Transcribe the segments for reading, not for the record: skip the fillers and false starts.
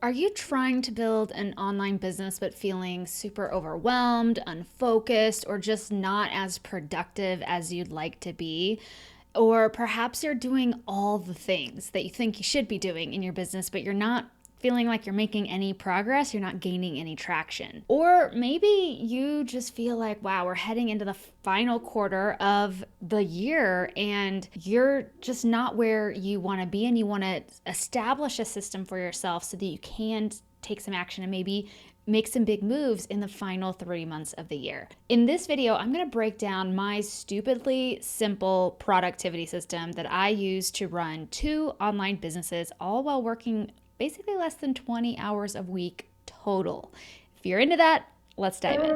Are you trying to build an online business but feeling super overwhelmed, unfocused, or just not as productive as you'd like to be? Or perhaps you're doing all the things that you think you should be doing in your business, but you're not feeling like you're making any progress, you're not gaining any traction. Or maybe you just feel like, wow, we're heading into the final quarter of the year and you're just not where you want to be, and you want to establish a system for yourself so that you can take some action and maybe make some big moves in the final 3 months of the year. In this video, I'm going to break down my stupidly simple productivity system that I use to run 2 online businesses, all while working basically less than 20 hours a week total. If you're into that, let's dive in.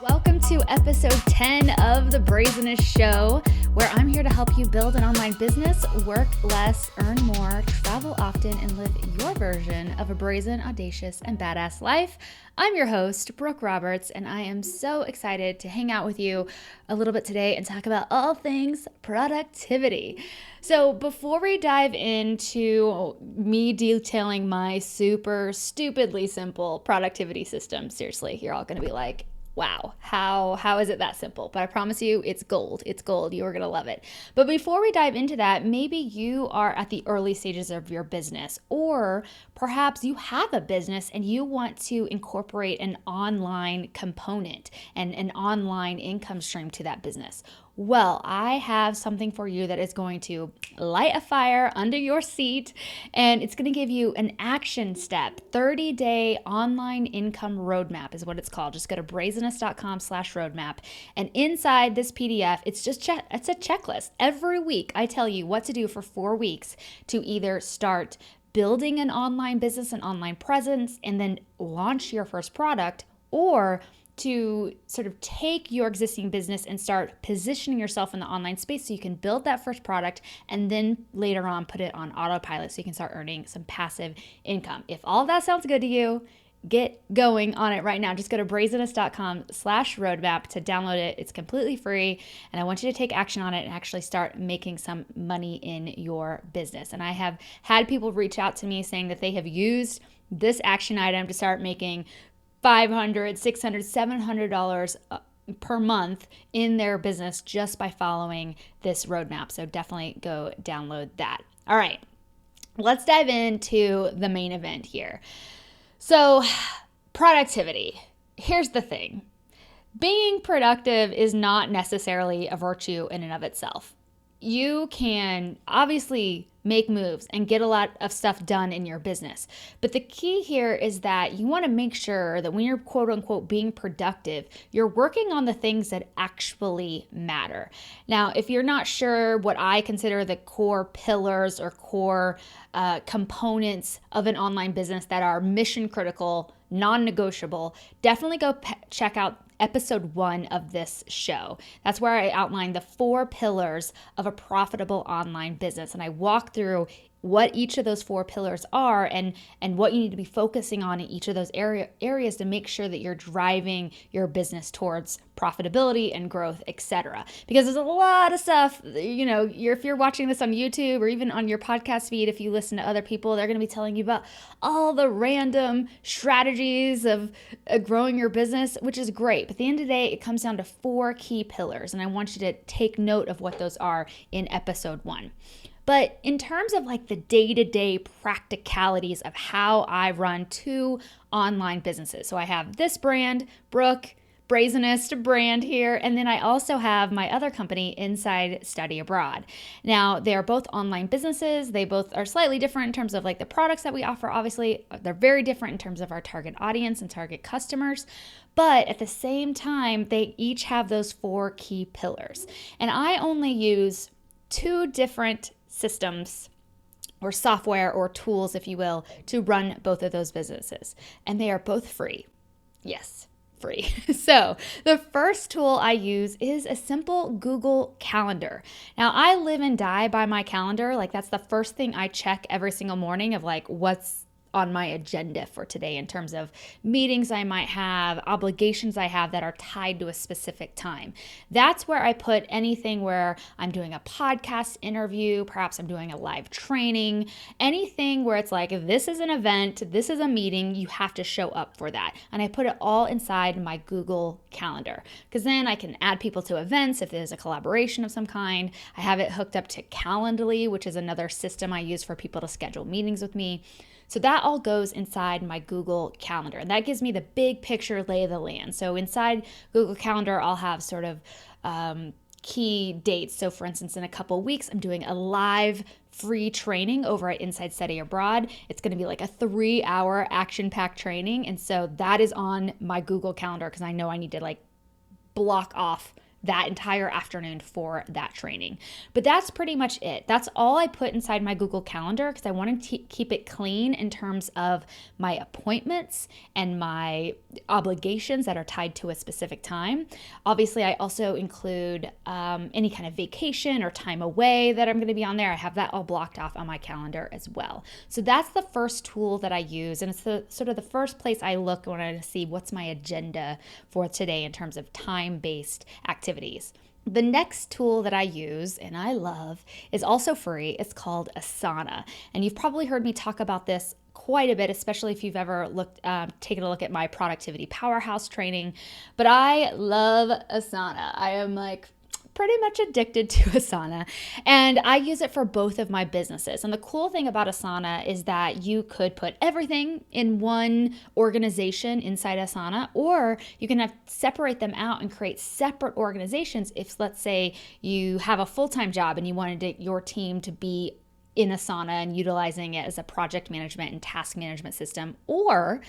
Welcome to episode 10 of The Brazenest Show, where I'm here to help you build an online business, work less, earn more, travel often, and live your version of a brazen, audacious, and badass life. I'm your host, Brooke Roberts, and I am so excited to hang out with you a little bit today and talk about all things productivity. So before we dive into me detailing my super stupidly simple productivity system, seriously, you're all going to be like, wow, how is it that simple? But I promise you, it's gold. It's gold. You are going to love it. But before we dive into that, maybe you are at the early stages of your business, or perhaps you have a business and you want to incorporate an online component and an online income stream to that business. Well, I have something for you that is going to light a fire under your seat, and it's going to give you an action step, 30-day online income roadmap is what it's called. Just go to brazenest.com/roadmap. And inside this PDF, it's a checklist. Every week, I tell you what to do for 4 weeks to either start building an online business, an online presence, and then launch your first product, or to sort of take your existing business and start positioning yourself in the online space so you can build that first product and then later on put it on autopilot so you can start earning some passive income. If all of that sounds good to you, get going on it right now. Just go to brazenest.com/roadmap to download it. It's completely free, and I want you to take action on it and actually start making some money in your business. And I have had people reach out to me saying that they have used this action item to start making $500, $600, $700 per month in their business just by following this roadmap. So definitely go download that. All right, let's dive into the main event here. So productivity. Here's the thing. Being productive is not necessarily a virtue in and of itself. You can obviously make moves and get a lot of stuff done in your business. But the key here is that you want to make sure that when you're quote unquote being productive, you're working on the things that actually matter. Now, if you're not sure what I consider the core pillars or core components of an online business that are mission critical, non-negotiable, definitely go check out episode 1 of this show. That's where I outline the 4 pillars of a profitable online business. And I walk through what each of those 4 pillars are and what you need to be focusing on in each of those areas to make sure that you're driving your business towards profitability and growth, etc. Because there's a lot of stuff, if you're watching this on YouTube or even on your podcast feed, if you listen to other people, they're going to be telling you about all the random strategies of growing your business, which is great. But at the end of the day, it comes down to 4 key pillars. And I want you to take note of what those are in episode 1. But in terms of like the day-to-day practicalities of how I run 2 online businesses. So I have this brand, Brooke, Brazenest brand here, and then I also have my other company, Inside Study Abroad. Now, they are both online businesses. They both are slightly different in terms of like the products that we offer. Obviously, they're very different in terms of our target audience and target customers. But at the same time, they each have those 4 key pillars. And I only use 2 different systems or software or tools, if you will, to run both of those businesses. And they are both free. Yes, free. So the first tool I use is a simple Google Calendar. Now, I live and die by my calendar. Like, that's the first thing I check every single morning of like what's on my agenda for today in terms of meetings I might have, obligations I have that are tied to a specific time. That's where I put anything where I'm doing a podcast interview, perhaps I'm doing a live training, anything where it's like, this is an event, this is a meeting, you have to show up for that. And I put it all inside my Google Calendar, because then I can add people to events if there's a collaboration of some kind. I have it hooked up to Calendly, which is another system I use for people to schedule meetings with me. So that all goes inside my Google Calendar, and that gives me the big picture lay of the land. So inside Google Calendar, I'll have sort of key dates. So for instance, in a couple of weeks, I'm doing a live free training over at Inside Study Abroad. It's going to be like a 3-hour action-packed training. And so that is on my Google Calendar because I know I need to like block off that entire afternoon for that training. But that's pretty much it. That's all I put inside my Google Calendar because I want to keep it clean in terms of my appointments and my obligations that are tied to a specific time. Obviously, I also include any kind of vacation or time away that I'm going to be on there. I have that all blocked off on my calendar as well. So that's the first tool that I use, and it's sort of the first place I look when I see what's my agenda for today in terms of time-based activities. The next tool that I use and I love is also free. It's called Asana. And you've probably heard me talk about this quite a bit, especially if you've ever taken a look at my productivity powerhouse training. But I love Asana. I am like pretty much addicted to Asana, and I use it for both of my businesses. And the cool thing about Asana is that you could put everything in one organization inside Asana, or you can separate them out and create separate organizations. If let's say you have a full-time job and you wanted your team to be in Asana and utilizing it as a project management and task management system, or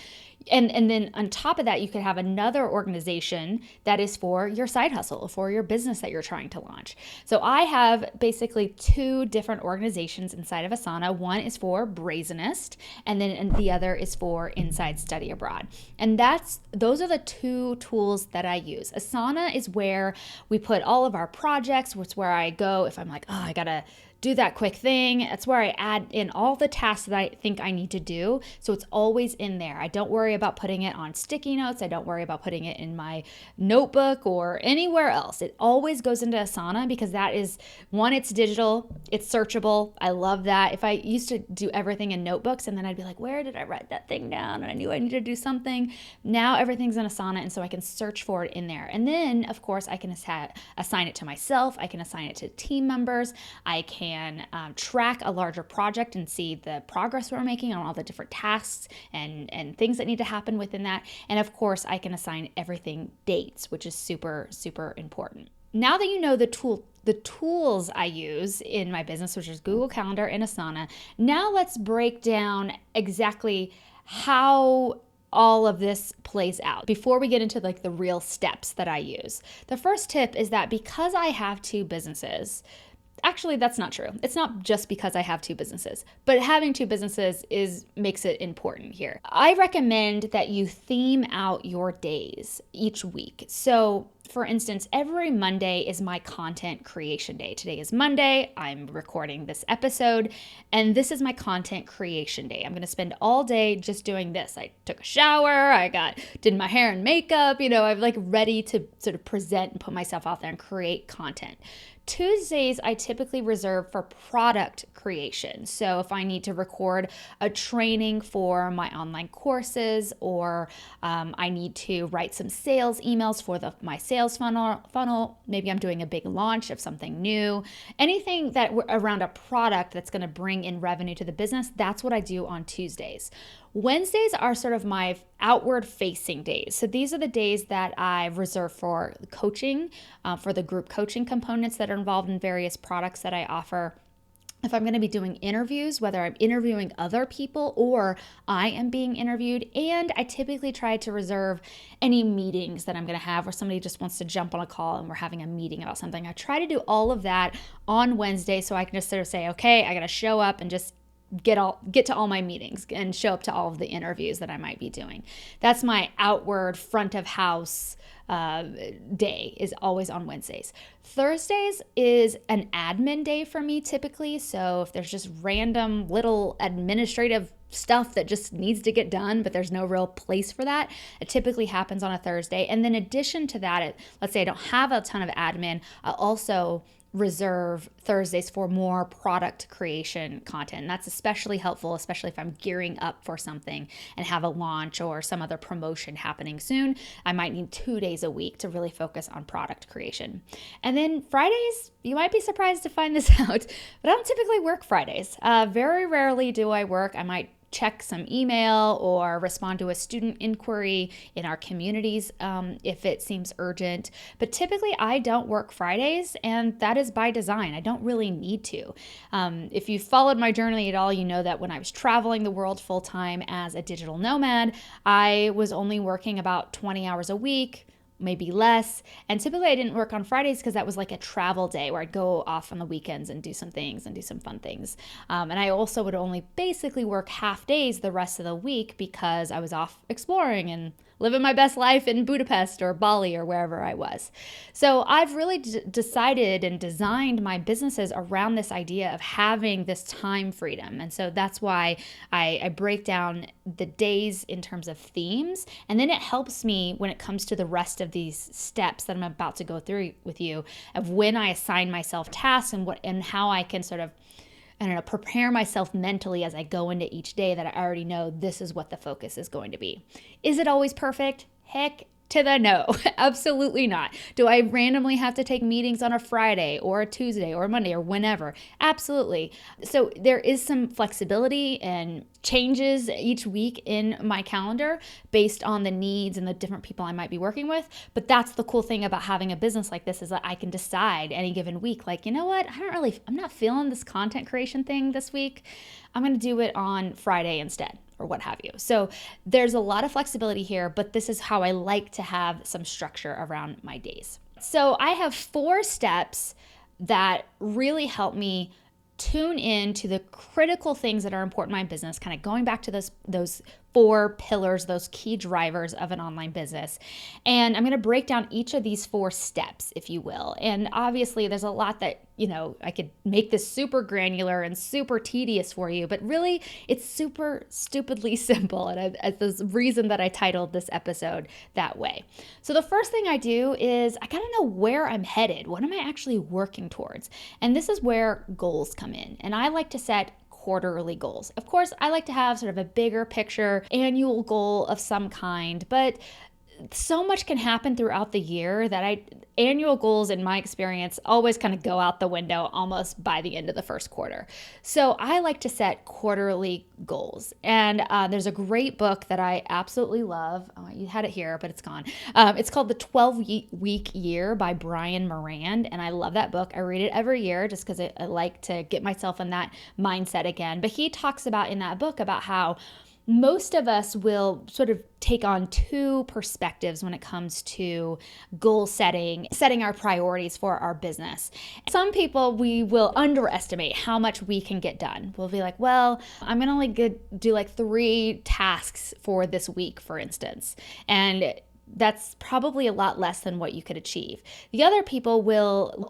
and then on top of that, you could have another organization that is for your side hustle, for your business that you're trying to launch. So I have basically 2 different organizations inside of Asana. One is for Brazenest, and then the other is for Inside Study Abroad. And those are the 2 tools that I use. Asana is where we put all of our projects. It's where I go if I'm like, oh, I gotta do that quick thing. That's where I add in all the tasks that I think I need to do. So it's always in there. I don't worry about putting it on sticky notes. I don't worry about putting it in my notebook or anywhere else. It always goes into Asana because that is, one, it's digital, it's searchable. I love that. If I used to do everything in notebooks and then I'd be like, where did I write that thing down? And I knew I needed to do something. Now everything's in Asana, and so I can search for it in there. And then, of course, I can assign it to myself. I can assign it to team members. I can track a larger project and see the progress we're making on all the different tasks and things that need to happen within that. And of course, I can assign everything dates, which is super, super important. Now that you know the tools I use in my business, which is Google Calendar and Asana, now let's break down exactly how all of this plays out before we get into like the real steps that I use. The first tip is that because I have 2 businesses, actually, that's not true. It's not just because I have 2 businesses, but having 2 businesses makes it important here. I recommend that you theme out your days each week. So for instance, every Monday is my content creation day. Today is Monday. I'm recording this episode, and this is my content creation day. I'm going to spend all day just doing this. I took a shower. Did my hair and makeup. I'm like ready to sort of present and put myself out there and create content. Tuesdays, I typically reserve for product creation. So if I need to record a training for my online courses, or I need to write some sales emails for my sales funnel, maybe I'm doing a big launch of something new, anything that around a product that's going to bring in revenue to the business, that's what I do on Tuesdays. Wednesdays are sort of my outward facing days. So these are the days that I reserve for coaching, for the group coaching components that are involved in various products that I offer. If I'm going to be doing interviews, whether I'm interviewing other people or I am being interviewed, and I typically try to reserve any meetings that I'm going to have where somebody just wants to jump on a call and we're having a meeting about something. I try to do all of that on Wednesday so I can just sort of say, okay, I got to show up and just get to all my meetings and show up to all of the interviews that I might be doing. That's my outward front of house day, is always on Wednesdays. Thursdays is an admin day for me typically. So if there's just random little administrative stuff that just needs to get done, but there's no real place for that, it typically happens on a Thursday. And then in addition to that, let's say I don't have a ton of admin, I'll also reserve Thursdays for more product creation content. And that's especially helpful, especially if I'm gearing up for something and have a launch or some other promotion happening soon. I might need 2 days a week to really focus on product creation. And then Fridays, you might be surprised to find this out, but I don't typically work Fridays. Very rarely do I work. I might check some email or respond to a student inquiry in our communities if it seems urgent. But typically I don't work Fridays, and that is by design. I don't really need to. If you've followed my journey at all, you know that when I was traveling the world full time as a digital nomad, I was only working about 20 hours a week, maybe less. And typically I didn't work on Fridays because that was like a travel day where I'd go off on the weekends and do some things and do some fun things. And I also would only basically work half days the rest of the week because I was off exploring and living my best life in Budapest or Bali or wherever I was. So I've really decided and designed my businesses around this idea of having this time freedom. And so that's why I break down the days in terms of themes. And then it helps me when it comes to the rest of these steps that I'm about to go through with you, of when I assign myself tasks and how I can sort of, I don't know, prepare myself mentally as I go into each day, that I already know this is what the focus is going to be. Is it always perfect? Heck to the no. Absolutely not. Do I randomly have to take meetings on a Friday or a Tuesday or a Monday or whenever? Absolutely. So there is some flexibility and changes each week in my calendar based on the needs and the different people I might be working with. But that's the cool thing about having a business like this, is that I can decide any given week, like, you know what, I'm not feeling this content creation thing this week. I'm going to do it on Friday instead, or what have you. So there's a lot of flexibility here, but this is how I like to have some structure around my days. So I have 4 steps that really help me tune in to the critical things that are important in my business, kind of going back to those 4 pillars, those key drivers of an online business. And I'm going to break down each of these 4 steps, if you will. And obviously there's a lot that, I could make this super granular and super tedious for you, but really it's super stupidly simple. And there's a reason that I titled this episode that way. So the first thing I do is I kind of know where I'm headed. What am I actually working towards? And this is where goals come in. And I like to set quarterly goals. Of course, I like to have sort of a bigger picture annual goal of some kind, but so much can happen throughout the year that annual goals, in my experience, always kind of go out the window almost by the end of the first quarter. So I like to set quarterly goals. And there's a great book that I absolutely love. Oh, you had it here, but it's gone. It's called The 12-Week Year by Brian Moran. And I love that book. I read it every year just because I like to get myself in that mindset again. But he talks about in that book about how most of us will sort of take on 2 perspectives when it comes to goal setting our priorities for our business. Some people, we will underestimate how much we can get done. We'll be like, well, I'm going to only do like 3 tasks for this week, for instance. And that's probably a lot less than what you could achieve. The other people will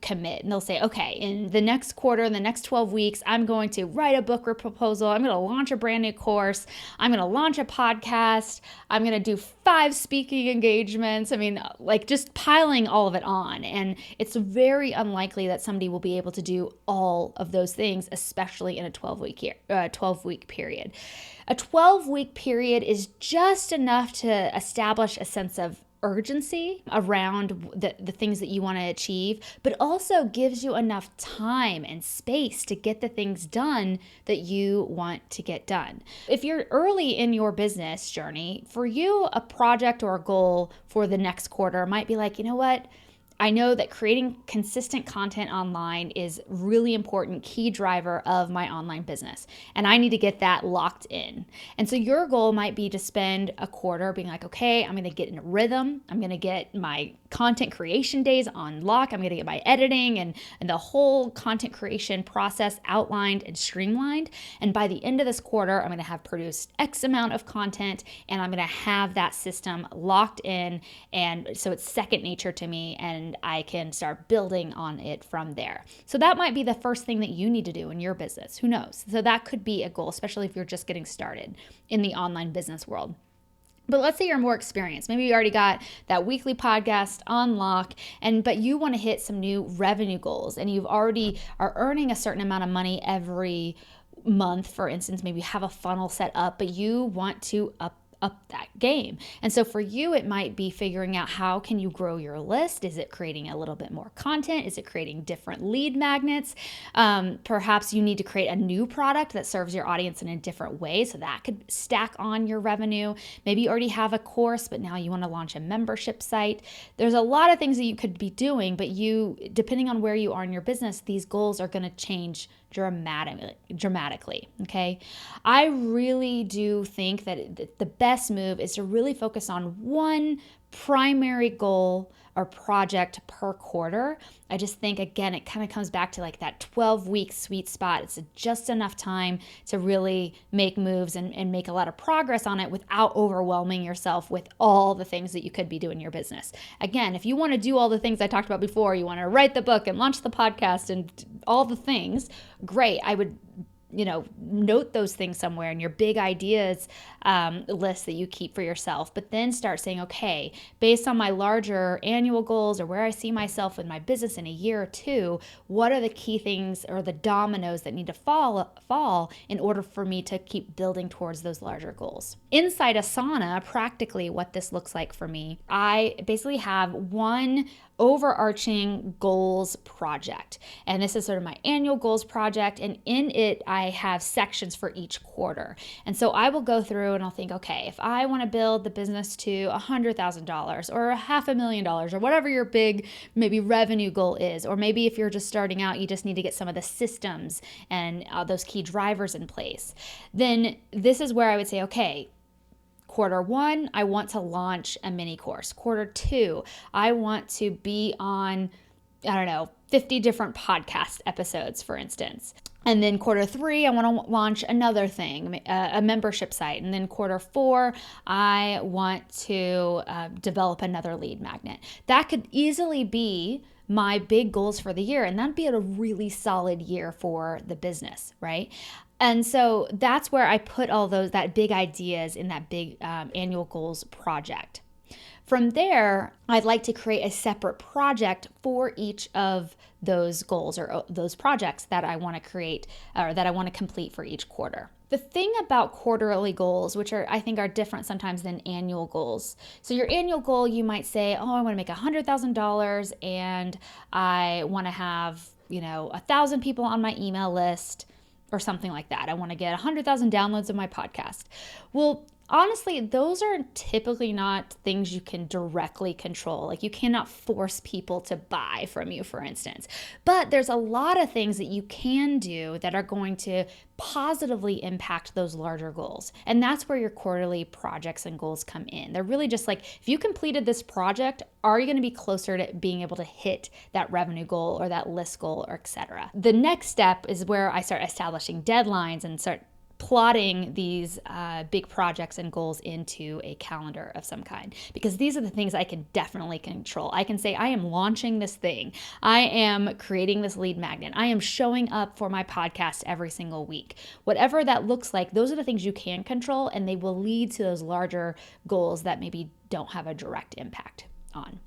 commit, and they'll say, okay, in the next quarter, in the next 12 weeks, I'm going to write a book proposal. I'm going to launch a brand new course. I'm going to launch a podcast. I'm going to do 5 speaking engagements. I mean, like just piling all of it on. And it's very unlikely that somebody will be able to do all of those things, especially in a 12-week period. A 12-week period is just enough to establish a sense of urgency around the things that you want to achieve, but also gives you enough time and space to get the things done that you want to get done. If you're early in your business journey, for you, a project or a goal for the next quarter might be like, you know what? I know that creating consistent content online is really important key driver of my online business, and I need to get that locked in. And so your goal might be to spend a quarter being like, okay, I'm going to get in a rhythm. I'm going to get my content creation days on lock. I'm going to get my editing and the whole content creation process outlined and streamlined. And by the end of this quarter, I'm going to have produced X amount of content, and I'm going to have that system locked in. And so it's second nature to me, and I can start building on it from there. So that might be the first thing that you need to do in your business. Who knows? So that could be a goal, especially if you're just getting started in the online business world. But let's say you're more experienced. Maybe you already got that weekly podcast on lock, but you want to hit some new revenue goals, and you've already are earning a certain amount of money every month. For instance, maybe you have a funnel set up, but you want to up that game. And so for you, it might be figuring out how can you grow your list? Is it creating a little bit more content? Is it creating different lead magnets? Perhaps you need to create a new product that serves your audience in a different way. So that could stack on your revenue. Maybe you already have a course, but now you want to launch a membership site. There's a lot of things that you could be doing, but depending on where you are in your business, these goals are going to change dramatically. Okay. I really do think that the best move is to really focus on one primary goal or project per quarter. I just think, again, it kind of comes back to like that 12-week sweet spot. It's just enough time to really make moves and make a lot of progress on it without overwhelming yourself with all the things that you could be doing in your business. Again, if you want to do all the things I talked about before, you want to write the book and launch the podcast and all the things, great. I would note those things somewhere in your big ideas list that you keep for yourself, but then start saying, okay, based on my larger annual goals or where I see myself in my business in a year or two, what are the key things or the dominoes that need to fall in order for me to keep building towards those larger goals? Inside Asana, practically what this looks like for me, I basically have one overarching goals project. And this is sort of my annual goals project. And in it, I have sections for each quarter. And so I will go through and I'll think, okay, if I want to build the business to $100,000 or $500,000 or whatever your big maybe revenue goal is, or maybe if you're just starting out, you just need to get some of the systems and those key drivers in place, then this is where I would say, okay, quarter one, I want to launch a mini course. Quarter two, I want to be on, 50 different podcast episodes, for instance. And then quarter three, I want to launch another thing, a membership site. And then quarter four, I want to develop another lead magnet. That could easily be my big goals for the year. And that'd be a really solid year for the business, right? And so that's where I put all that big ideas in that big annual goals project. From there, I'd like to create a separate project for each of those goals or those projects that I want to create or that I want to complete for each quarter. The thing about quarterly goals, which I think are different sometimes than annual goals. So your annual goal, you might say, I want to make $100,000 and I want to have, 1,000 people on my email list, or something like that. I want to get 100,000 downloads of my podcast. Well, honestly, those are typically not things you can directly control. Like you cannot force people to buy from you, for instance. But there's a lot of things that you can do that are going to positively impact those larger goals. And that's where your quarterly projects and goals come in. They're really just like, if you completed this project, are you going to be closer to being able to hit that revenue goal or that list goal or etc.? The next step is where I start establishing deadlines and start plotting these big projects and goals into a calendar of some kind, because these are the things I can definitely control. I can say, I am launching this thing. I am creating this lead magnet. I am showing up for my podcast every single week. Whatever that looks like, those are the things you can control, and they will lead to those larger goals that maybe don't have a direct impact on.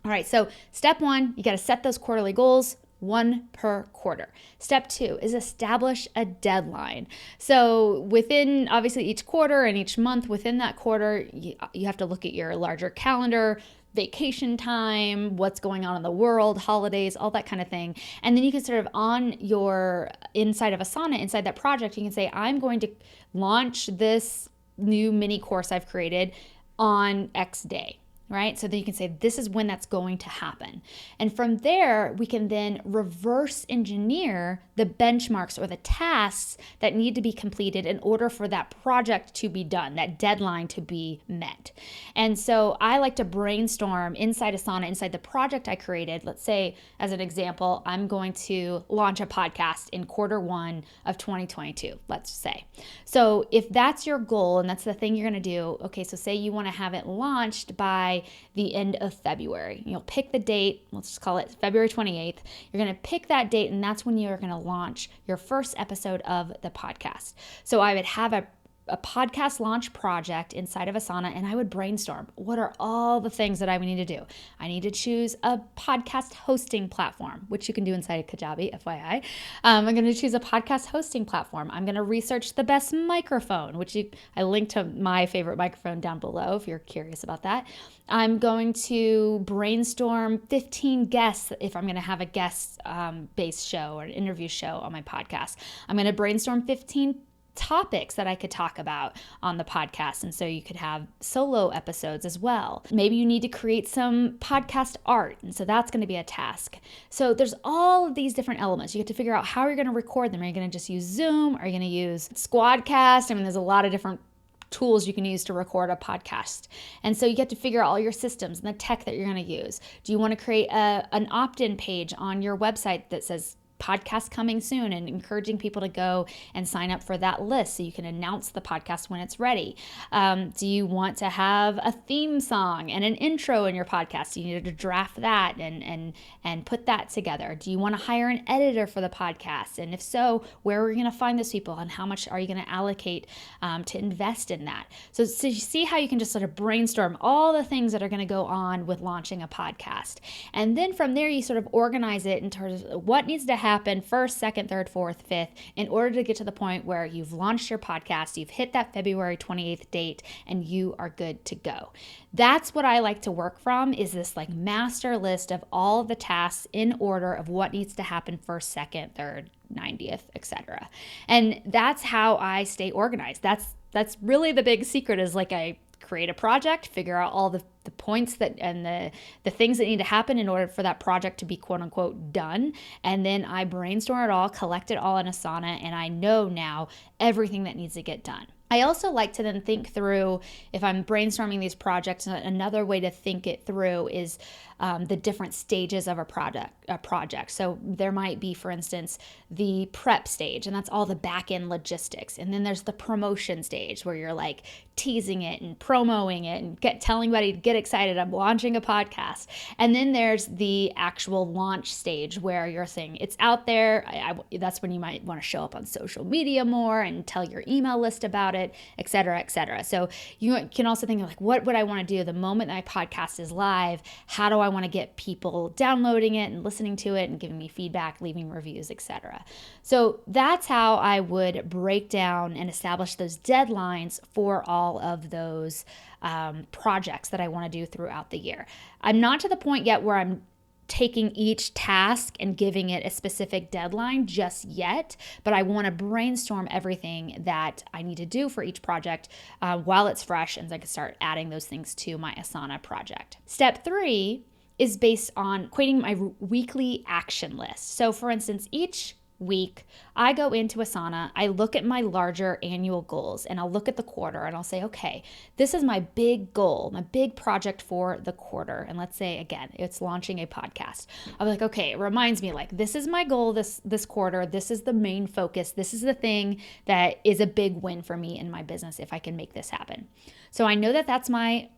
All right, so step one, you got to set those quarterly goals. One per quarter. Step two is establish a deadline. So within obviously each quarter and each month within that quarter, you have to look at your larger calendar, vacation time, what's going on in the world, holidays, all that kind of thing. And then you can sort of on your inside of Asana, inside that project, you can say, I'm going to launch this new mini course I've created on X day. right? So then you can say, this is when that's going to happen. And from there, we can then reverse engineer the benchmarks or the tasks that need to be completed in order for that project to be done, that deadline to be met. And so I like to brainstorm inside Asana, inside the project I created. Let's say, as an example, I'm going to launch a podcast in Q1 of 2022, let's say. So if that's your goal and that's the thing you're going to do, okay, so say you want to have it launched by the end of February. You'll pick the date, let's just call it February 28th. You're going to pick that date, and that's when you're going to launch your first episode of the podcast. So I would have a podcast launch project inside of Asana, and I would brainstorm, what are all the things that I would need to do? I need to choose a podcast hosting platform, which you can do inside of Kajabi, FYI. I'm going to choose a podcast hosting platform. I'm going to research the best microphone, which I linked to my favorite microphone down below if you're curious about that. I'm going to brainstorm 15 guests if I'm going to have a guest-based show or an interview show on my podcast. I'm going to brainstorm 15 topics that I could talk about on the podcast. And so you could have solo episodes as well. Maybe you need to create some podcast art. And so that's going to be a task. So there's all of these different elements. You get to figure out how you're going to record them. Are you going to just use Zoom? Are you going to use Squadcast? I mean, there's a lot of different tools you can use to record a podcast. And so you get to figure out all your systems and the tech that you're going to use. Do you want to create an opt-in page on your website that says podcast coming soon and encouraging people to go and sign up for that list so you can announce the podcast when it's ready? Do you want to have a theme song and an intro in your podcast? You need to draft that and put that together. Do you want to hire an editor for the podcast? And if so, where are we going to find those people and how much are you going to allocate to invest in that? So you see how you can just sort of brainstorm all the things that are going to go on with launching a podcast. And then from there, you sort of organize it in terms of what needs to happen first, second, third, fourth, fifth, in order to get to the point where you've launched your podcast, you've hit that February 28th date, and you are good to go. That's what I like to work from, is this like master list of all of the tasks in order of what needs to happen first, second, third, 90th, etc. And that's how I stay organized. That's really the big secret, is like I create a project, figure out all the points that and the things that need to happen in order for that project to be quote unquote done. And then I brainstorm it all, collect it all in Asana, and I know now everything that needs to get done. I also like to then think through, if I'm brainstorming these projects, another way to think it through is the different stages of a project. So there might be, for instance, the prep stage, and that's all the back end logistics. And then there's the promotion stage where you're like teasing it and promoting it and telling everybody to get excited, I'm launching a podcast. And then there's the actual launch stage where you're saying it's out there. That's when you might want to show up on social media more and tell your email list about it, et cetera, et cetera. So you can also think of like, what would I want to do the moment that my podcast is live? How do I want to get people downloading it and listening to it and giving me feedback, leaving reviews, et cetera? So that's how I would break down and establish those deadlines for all of those projects that I want to do throughout the year. I'm not to the point yet where I'm taking each task and giving it a specific deadline just yet, but I want to brainstorm everything that I need to do for each project while it's fresh, and I can start adding those things to my Asana project. Step 3 is based on creating my weekly action list. So for instance, each week, I go into Asana, I look at my larger annual goals, and I'll look at the quarter and I'll say, okay, this is my big goal, my big project for the quarter. And let's say, again, it's launching a podcast. I'm like, okay, it reminds me, like, this is my goal this quarter. This is the main focus. This is the thing that is a big win for me in my business if I can make this happen. So I know that that's my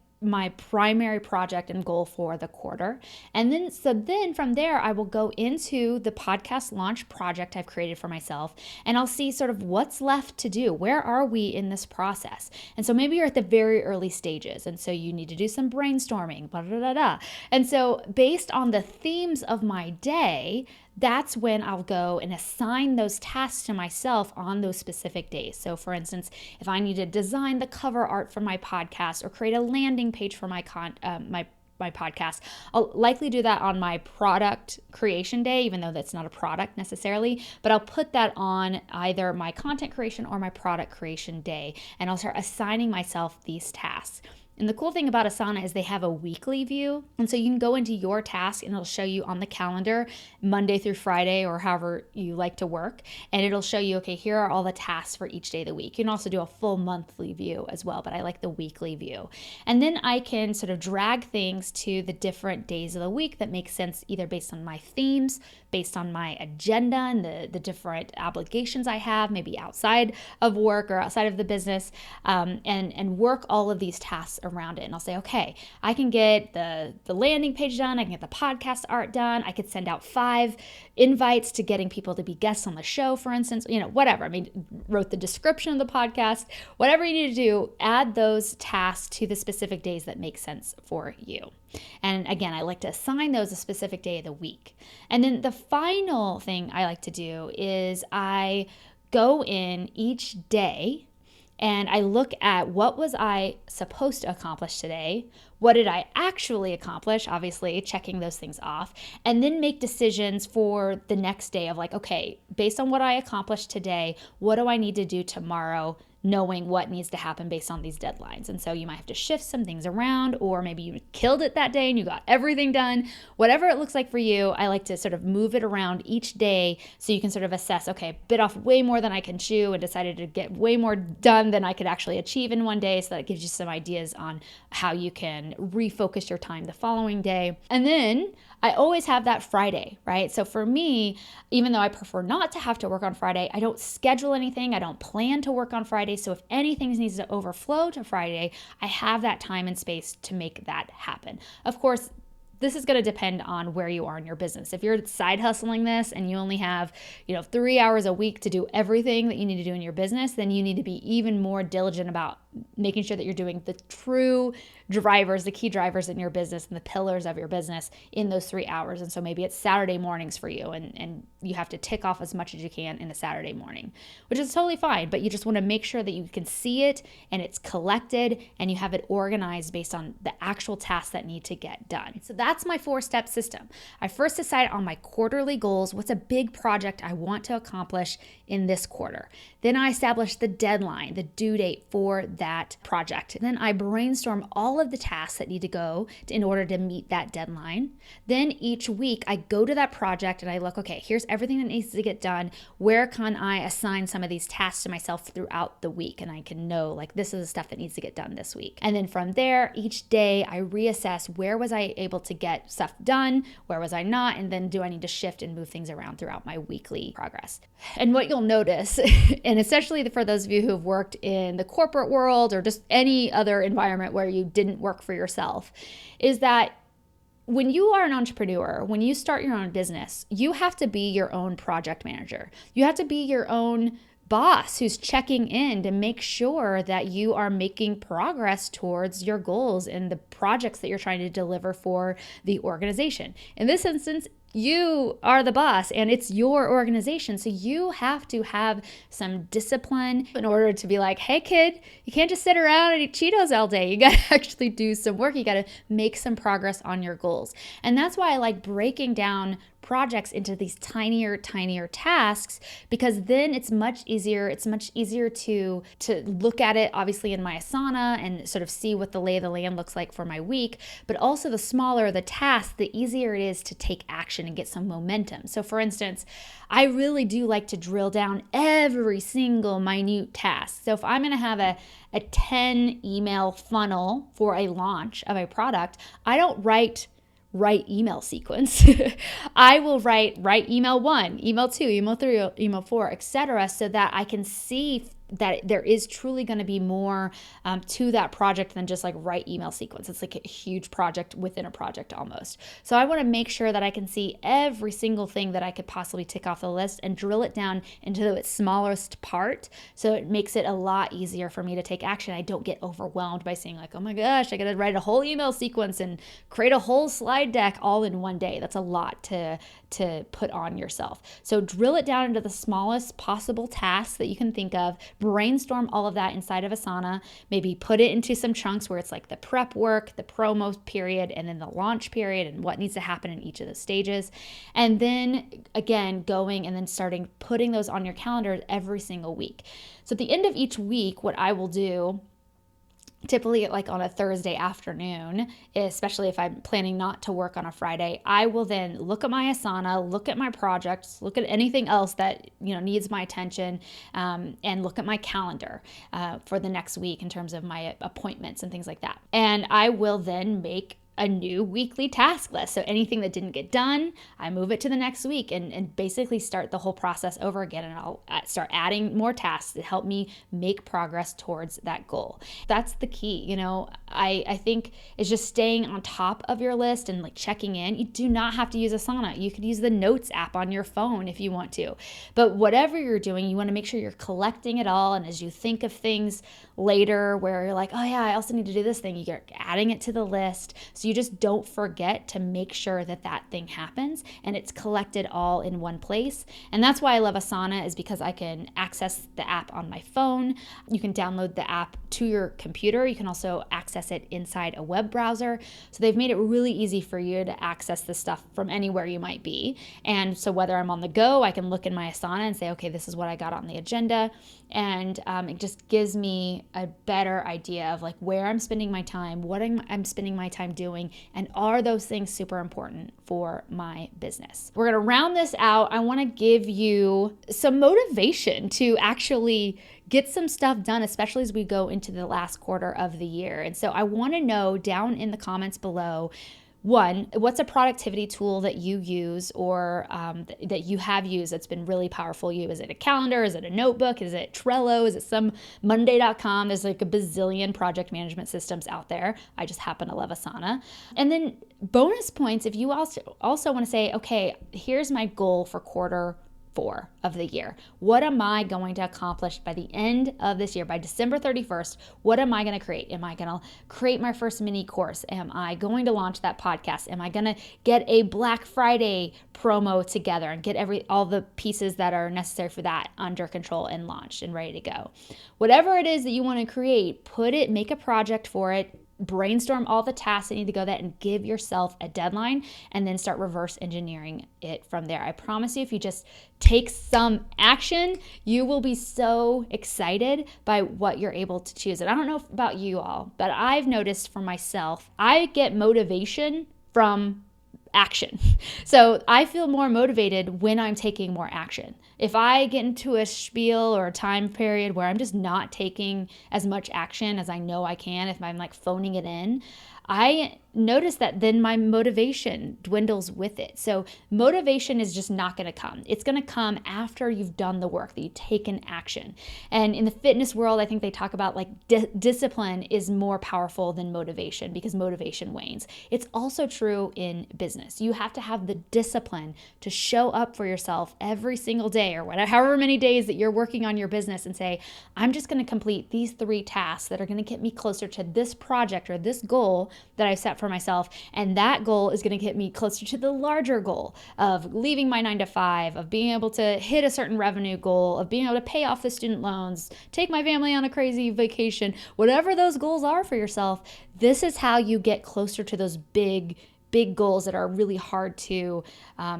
primary project and goal for the quarter. And then from there, I will go into the podcast launch project I've created for myself, and I'll see sort of what's left to do. Where are we in this process? And so maybe you're at the very early stages, and so you need to do some brainstorming, blah, blah, blah, blah. And so based on the themes of my day, that's when I'll go and assign those tasks to myself on those specific days. So for instance, if I need to design the cover art for my podcast or create a landing page for my podcast, I'll likely do that on my product creation day, even though that's not a product necessarily, but I'll put that on either my content creation or my product creation day, and I'll start assigning myself these tasks. And the cool thing about Asana is they have a weekly view. And so you can go into your task and it'll show you on the calendar Monday through Friday or however you like to work. And it'll show you, okay, here are all the tasks for each day of the week. You can also do a full monthly view as well, but I like the weekly view. And then I can sort of drag things to the different days of the week that make sense, either based on my themes, based on my agenda and the different obligations I have, maybe outside of work or outside of the business, and work all of these tasks around it. And I'll say, okay, I can get the landing page done. I can get the podcast art done. I could send out 5 invites to getting people to be guests on the show, for instance, whatever. I mean, wrote the description of the podcast, whatever you need to do, add those tasks to the specific days that make sense for you. And again, I like to assign those a specific day of the week. And then the final thing I like to do is I go in each day and I look at what was I supposed to accomplish today, what did I actually accomplish, obviously checking those things off, and then make decisions for the next day of like, okay, based on what I accomplished today, what do I need to do tomorrow, knowing what needs to happen based on these deadlines. And so you might have to shift some things around, or maybe you killed it that day and you got everything done. Whatever it looks like for you, I like to sort of move it around each day so you can sort of assess, okay, bit off way more than I can chew and decided to get way more done than I could actually achieve in one day. So that gives you some ideas on how you can refocus your time the following day. And then I always have that Friday, right? So for me, even though I prefer not to have to work on Friday, I don't schedule anything. I don't plan to work on Friday. So if anything needs to overflow to Friday, I have that time and space to make that happen. Of course, this is going to depend on where you are in your business. If you're side hustling this and you only have, 3 hours a week to do everything that you need to do in your business, then you need to be even more diligent about making sure that you're doing the true drivers, the key drivers in your business and the pillars of your business in those 3 hours. And so maybe it's Saturday mornings for you and you have to tick off as much as you can in a Saturday morning, which is totally fine. But you just want to make sure that you can see it and it's collected and you have it organized based on the actual tasks that need to get done. So that's my 4-step system. I first decide on my quarterly goals. What's a big project I want to accomplish in this quarter? Then I establish the deadline, the due date for that project. Then I brainstorm all of the tasks that need to go in order to meet that deadline. Then each week I go to that project and I look, okay, here's everything that needs to get done. Where can I assign some of these tasks to myself throughout the week? And I can know, like, this is the stuff that needs to get done this week. And then from there, each day I reassess, where was I able to get stuff done? Where was I not? And then do I need to shift and move things around throughout my weekly progress? And what you'll notice, and especially for those of you who have worked in the corporate world or just any other environment where you didn't work for yourself, is that when you are an entrepreneur, when you start your own business, you have to be your own project manager. You have to be your own boss who's checking in to make sure that you are making progress towards your goals and the projects that you're trying to deliver for the organization. In this instance, you are the boss and it's your organization. So you have to have some discipline in order to be like, hey kid, you can't just sit around and eat Cheetos all day. You got to actually do some work. You got to make some progress on your goals. And that's why I like breaking down projects into these tinier tasks, because then it's much easier to look at it, obviously in my Asana, and sort of see what the lay of the land looks like for my week. But also the smaller the task, the easier it is to take action and get some momentum. So for instance, I really do like to drill down every single minute task. So if I'm going to have a 10 email funnel for a launch of a product, I don't write email sequence. I will write email 1, email 2, email 3, email 4, etc., so that I can see that there is truly going to be more to that project than just like write email sequence. It's like a huge project within a project almost. So I want to make sure that I can see every single thing that I could possibly tick off the list and drill it down into its smallest part. So it makes it a lot easier for me to take action. I don't get overwhelmed by saying like, oh my gosh, I got to write a whole email sequence and create a whole slide deck all in one day. That's a lot to put on yourself. So drill it down into the smallest possible tasks that you can think of. Brainstorm all of that inside of Asana, maybe put it into some chunks where it's like the prep work, the promo period, and then the launch period and what needs to happen in each of the stages. And then again, going and then starting putting those on your calendar every single week. So at the end of each week, what I will do typically like on a Thursday afternoon, especially if I'm planning not to work on a Friday, I will then look at my Asana, look at my projects, look at anything else that needs my attention, and look at my calendar for the next week in terms of my appointments and things like that. And I will then make a new weekly task list. So anything that didn't get done, I move it to the next week and basically start the whole process over again. And I'll start adding more tasks that help me make progress towards that goal. That's the key. I think it's just staying on top of your list and like checking in. You do not have to use Asana. You could use the Notes app on your phone if you want to. But whatever you're doing, you want to make sure you're collecting it all. And as you think of things later where you're like, oh yeah, I also need to do this thing, you're adding it to the list. So you just don't forget to make sure that thing happens and it's collected all in one place. And that's why I love Asana, is because I can access the app on my phone. You can download the app to your computer. You can also access it inside a web browser. So they've made it really easy for you to access this stuff from anywhere you might be. And so whether I'm on the go, I can look in my Asana and say, okay, this is what I got on the agenda. And it just gives me a better idea of like where I'm spending my time, what I'm spending my time doing, and are those things super important for my business. We're going to round this out. I want to give you some motivation to actually get some stuff done, especially as we go into the last quarter of the year. And so I want to know down in the comments below, one, what's a productivity tool that you use or that you have used that's been really powerful for you? Is it a calendar? Is it a notebook? Is it Trello? Is it some Monday.com? There's like a bazillion project management systems out there. I just happen to love Asana. And then bonus points if you also want to say, okay, here's my goal for quarter 4 of the year. What am I going to accomplish by the end of this year? By December 31st, what am I going to create? Am I going to create my first mini course? Am I going to launch that podcast? Am I going to get a Black Friday promo together and get all the pieces that are necessary for that under control and launched and ready to go? Whatever it is that you want to create, make a project for it. Brainstorm all the tasks that need to go there and give yourself a deadline, and then start reverse engineering it from there. I promise you, if you just take some action, you will be so excited by what you're able to choose. And I don't know about you all, but I've noticed for myself, I get motivation from action. So I feel more motivated when I'm taking more action. If I get into a spiel or a time period where I'm just not taking as much action as I know I can, if I'm like phoning it in, I notice that then my motivation dwindles with it. So motivation is just not going to come. It's going to come after you've done the work, that you've taken action. And in the fitness world, I think they talk about like discipline is more powerful than motivation because motivation wanes. It's also true in business. You have to have the discipline to show up for yourself every single day or whatever, however many days that you're working on your business, and say, I'm just going to complete these 3 tasks that are going to get me closer to this project or this goal that I set for myself. And that goal is going to get me closer to the larger goal of leaving my 9-to-5, of being able to hit a certain revenue goal, of being able to pay off the student loans, take my family on a crazy vacation, whatever those goals are for yourself. This is how you get closer to those big goals that are really hard to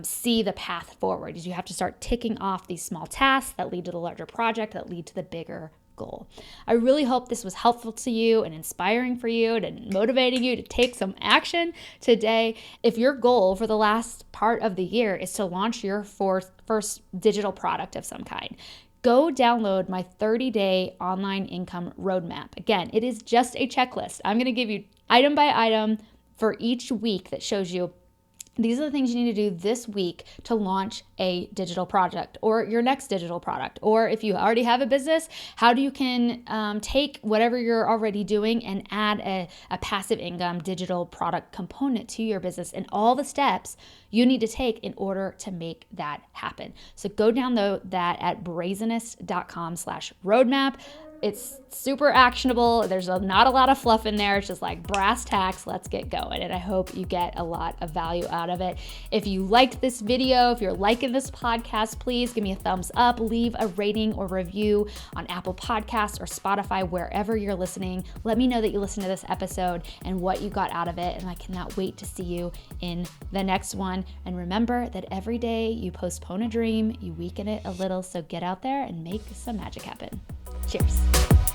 see the path forward. Is you have to start ticking off these small tasks that lead to the larger project, that lead to the bigger goal. I really hope this was helpful to you and inspiring for you and motivating you to take some action today. If your goal for the last part of the year is to launch your first digital product of some kind, go download my 30-day online income roadmap. Again, it is just a checklist. I'm going to give you item by item for each week that shows you these are the things you need to do this week to launch a digital project or your next digital product. Or if you already have a business, how you can take whatever you're already doing and add a passive income digital product component to your business, and all the steps you need to take in order to make that happen. So go download that at brazenest.com/roadmap. It's super actionable. There's not a lot of fluff in there. It's just like brass tacks. Let's get going. And I hope you get a lot of value out of it. If you liked this video, if you're liking this podcast, please give me a thumbs up. Leave a rating or review on Apple Podcasts or Spotify, wherever you're listening. Let me know that you listened to this episode and what you got out of it. And I cannot wait to see you in the next one. And remember that every day you postpone a dream, you weaken it a little. So get out there and make some magic happen. Cheers.